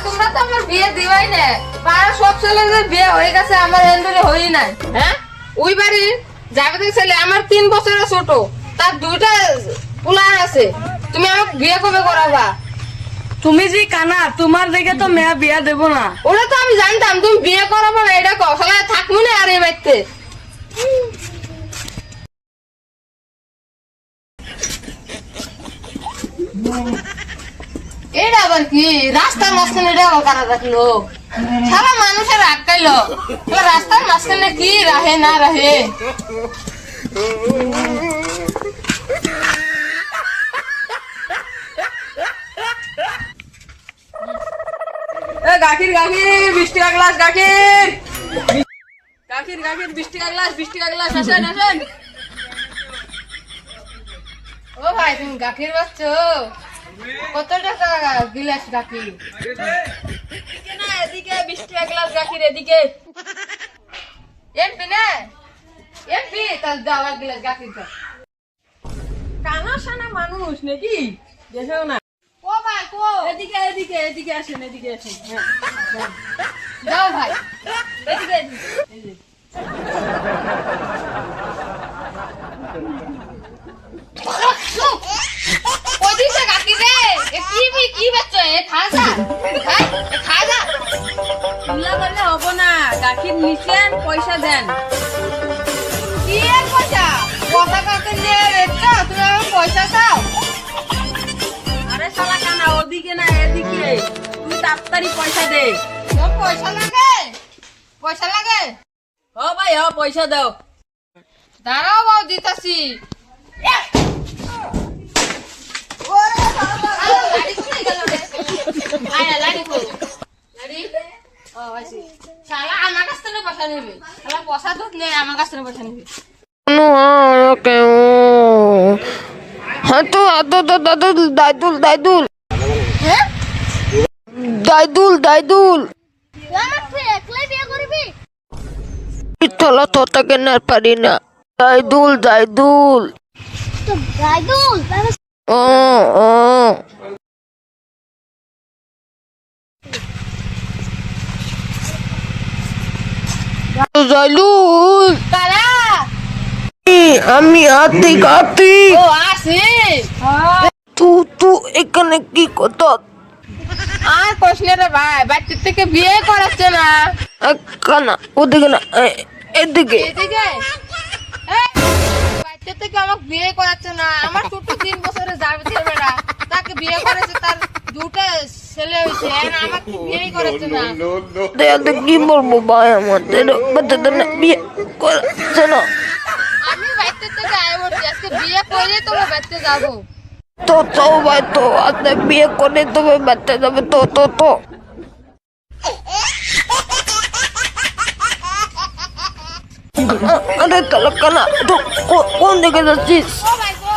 তোমরা তো আমার বিয়ে দিবাই না। পাড়া সব ছেলেদের বিয়ে হয়ে গেছে, আমার এন্ডলে হই নাই। হ্যাঁ, ওই বাড়ির জাবেদের ছেলে আমার 3 বছরের ছোট, তার 2টা পোলা আছে। তুমি আমাকে বিয়ে কবে করাবা? তুমি যে কানা, তোমার দেখে তো মেয়া বিয়া দেব না। ওরা তো আমি জানতাম তুমি বিয়ে করাবো না, এটা কখনো থাকবো না আর এই বাড়িতে। এটা আবার কি রাস্তার মাঝখানে এটা কারা রাখলো? সারা মানুষের আটকাইলো, রাস্তার মাঝখানে কি রাহে না রাহে। গাখির গাখির 20 টাকা গ্লাস, গাখির গাখির গাখির 20 টাকা গ্লাস, 20 টাকা গ্লাস। আসেন আসেন। ও ভাই, তুমি গাখির বাচ্চো? কত টাকা গিলাস গাখির? না, এদিকে 20 টাকা গ্লাস গাখির, এদিকে। এমপি না এমপি, তার দাও এক গিলাস গাখির দাও। কানা সানা মানুষ নাকি, দেখো না। ও ভাই কো, এদিকে এদিকে এদিকে আসেন, এদিকে আসেন। হ্যাঁ, হ্যাঁ। দাও ভাই। এদিকে এদিকে, এই যে। ওদিকে গাখির রে, এ কি বাচ্চা, এ খাজা, হ্যাঁ এ খাজা। চিল্লা করলে হবো না, গাখির নিছেন, পয়সা দেন। কি এর পয়সা? কথা কাকে নিয়ে রেখছো, তুমি আমার পয়সা চাও? আরে শালা কানা, ওদিকে না এদিকে, তুই তাড়াতাড়ি পয়সা দে। তোর পয়সা লাগে? পয়সা লাগে? ও ভাই, ও পয়সা দাও। দাঁড়াও বাবু, দিতাছি। আমার কাছ থেকে পয়সা নেবে, পয়সা দুধ নেই, আমার কাছ থেকে পয়সা নেবে। হয়তো দাইদুল দাইদুল হ্যাঁ, দাইদুল দাইদুল আমার তুই একলাই বিয়ে করবি? তলা তোতা কেন আর পারি না। দাইদুল দাইদুল তো গাইদুল ও ও জাইলুল, কারা? আমি আতিক আতিক। ও আসি। তু এখানে কি কত? আর কইলে রে ভাই, বাচ্চা থেকে বিয়ে করাচ্ছে না। কানা ওদিকে না, এদিকে। এদিকে বাচ্চা থেকে আমাকে বিয়ে করাচ্ছে না। আমার ছোট 3 বছরের জাবেদের বেড়া, তাকে বিয়ে করেছে, তার 2টা ছেলে হয়েছে, আমাকে বিয়ে করাচ্ছে না। দেয়াতে কি বলবো ভাই, আমাদের বাচ্চাদের না বিয়ে করছে না। আমি বাচ্চা থেকে আয় বলছি, আজকে বিয়ে করে তোমার বাচ্চা যাবো। তো ভাই, তো আজকে বিয়ে করে তবে বাচ্চা যাবে। তো আরে তাহলে কানা, তো কোন দিকে যাচ্ছিস? ও ভাই গো,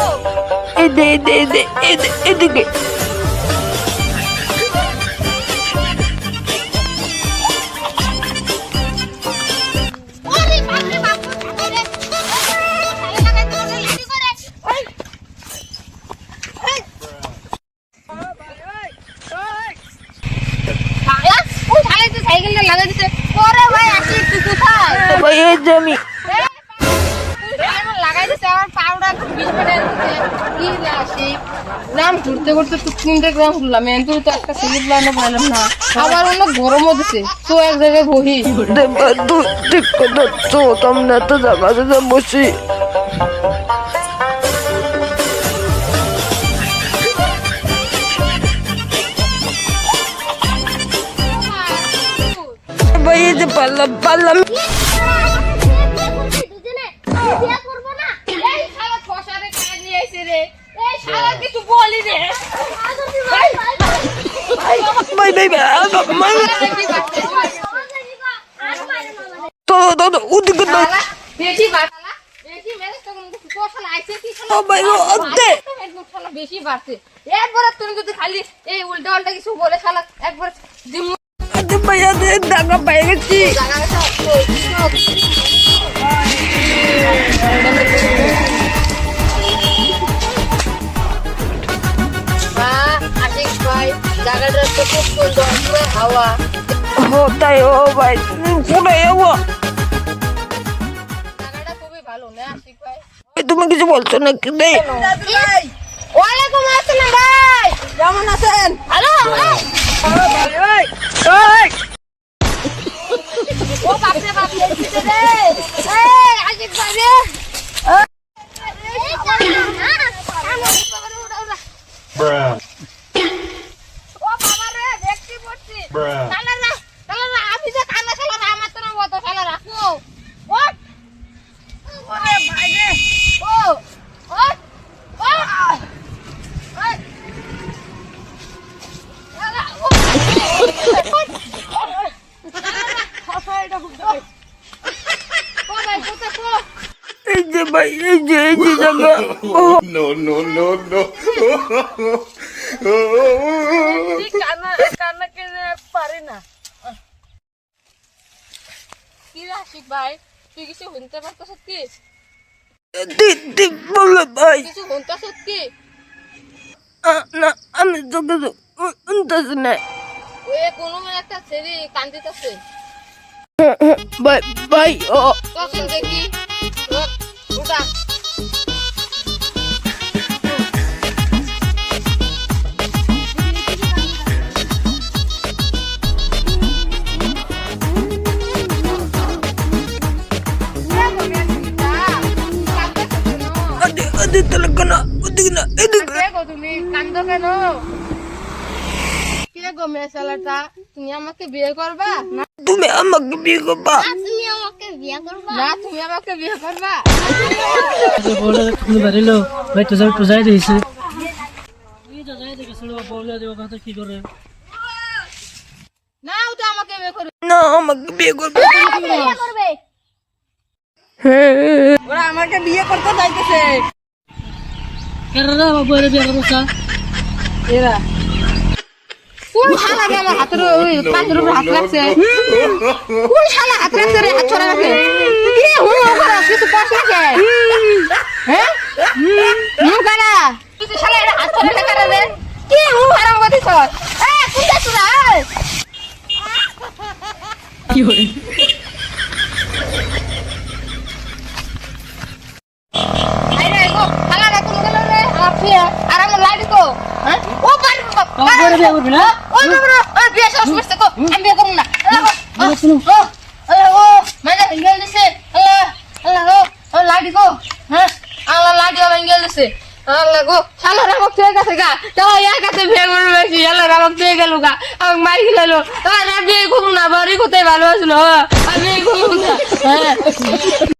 এদিকে। ওরে বাপ রে বাপ, রে শালা লাগাই তো লাঠি করে। ওই শালা, ওই শালা তো সাইকেলটা লাগাই দিতে। ওরে ভাই, আসি তুই কোথায়? ভাই এই যে আমি। লাগাই দিচ্ছে আমার পাউডার 20 মিনিট কি আসি গ্রাম ঘুরতে ঘুরতে তো 3টে গ্রাম ঘুরলাম, এত তো একটা সিলিপ লাইনে পাইলাম না। আবার অনেক গরমও দিচ্ছে, তো এক জায়গায় বহি। ঠিক কথা, তো তোমরা তো জায়গাতে বসি। ভাই এই যে পারলাম। এই শালা ফসারে কাজ নিয়ে আইছে রে, এই শালা কিছু বলি রে। তো ওদিকে না। শালা বেশি বাড়ালা, বেশি মেরে তখন তো শালা আইছে কি শালা। ও ভাই, ও অদ্দে। শালা বেশি বাড়ছে। একবার তুমি যদি খালি এই উল্টা উল্টা কিছু বলে শালা একবার দিম। ভাইয়া টাকা পাই গেছি। আশিক ভাই জায়গাটা তো খুব সুন্দর পুরো হাওয়া। ও তাই ও ভাই পুরো যাবো। জায়গাটা খুবই ভালো না আশিক ভাই? তুমি কিছু বলছো নাকি রে? ওয়ালাইকুম আসসালাম ভাই, কেমন আছেন? হ্যালো। ও বাপরে বাপ এসেছে রে, এই আশিক ভাই রে। Bruh. ও বাবা রে, দেখতে পড়ছি। Bruh. শালারা, শালারা, আমি যে কানা শালারা, আমার তো নাম অত শালারা। ও, ওরে ভাই রে, ও, ও, ও, ওই। শালা, ও, ও ভাই, কোথায় কো? এই যে ভাই এই যে জায়গা। No, no, no, no. কান্নাকে পারে না। কি রে আশিক ভাই, তুই কিছু শুনতে পারতেছ কি? বলো ভাই। কিছু শুনতেছ কি? না আমি তো কিছু শুনতেছি না। ওই কোনো একটা ছেলে কান্দিতেছে। ভাই ভাই ও তখন দেখি ওটা আদি তাহলে না ওদিকে না এদিকে। দেখো তুমি কান্দো কেন? কে গো মেয়ে ছেলেটা, তুমি আমাকে বিয়ে করবা? না তুমি আমাকে বিয়ে করবা? তুমি আমাকে বিয়ে করবা? না তুমি আমাকে বিয়ে করবা? बोले तुम बारिलो भाई तो जाए रही ये तो जाए देखे सड़वा बोले देव कहता की करे না ও তো আমাকে বিয়ে করবে। না আমাকে বিয়ে করবে। বিয়ে করবে? ওরা আমাকে বিয়ে করতে চাইতেছে। कर रहा बाबू रे बिया करो सा এরা কোন শালা রে আমার হাতের ওই পাঁচের উপর হাত রাখছে? কোন শালা হাত রাখছে রে, হাত ছড়া রাখছে? কি হলো ওখানে কিছু পাশ রাখে? হ্যাঁ মুখানা তুই শালা এর হাত ছড়া রাখা রে? কি হলো হারাম গতি সর? কোন যাচ্ছ রে? की हो আই রে গো শালা রে কোন গেল রে? আপিয়া আর আমার লাড়ি কো? হ্যাঁ ও পার बाबू रे बिया करबे ना ও বাবা ও বিয়ে শেষ করতে কো, আমি বিয়ে করব না। ও মাঝে ভেঙে দিছে। আল্লাহ ও লাড়ি কো? হ্যাঁ আল্লাহ লাড়ি ভেঙে দিছে। আল্লাহ গো শালা রে আমাকে ঠিক আছে গা, তো এক কাছে বিয়ে করবে কি? আল্লাহ রে আমাকে ঠিক গেল গা, আমাকে মারি গেলো। আর বিয়ে করব না, বাড়ি কোথায় ভালো আছিল? আমি বিয়ে করব না। হ্যাঁ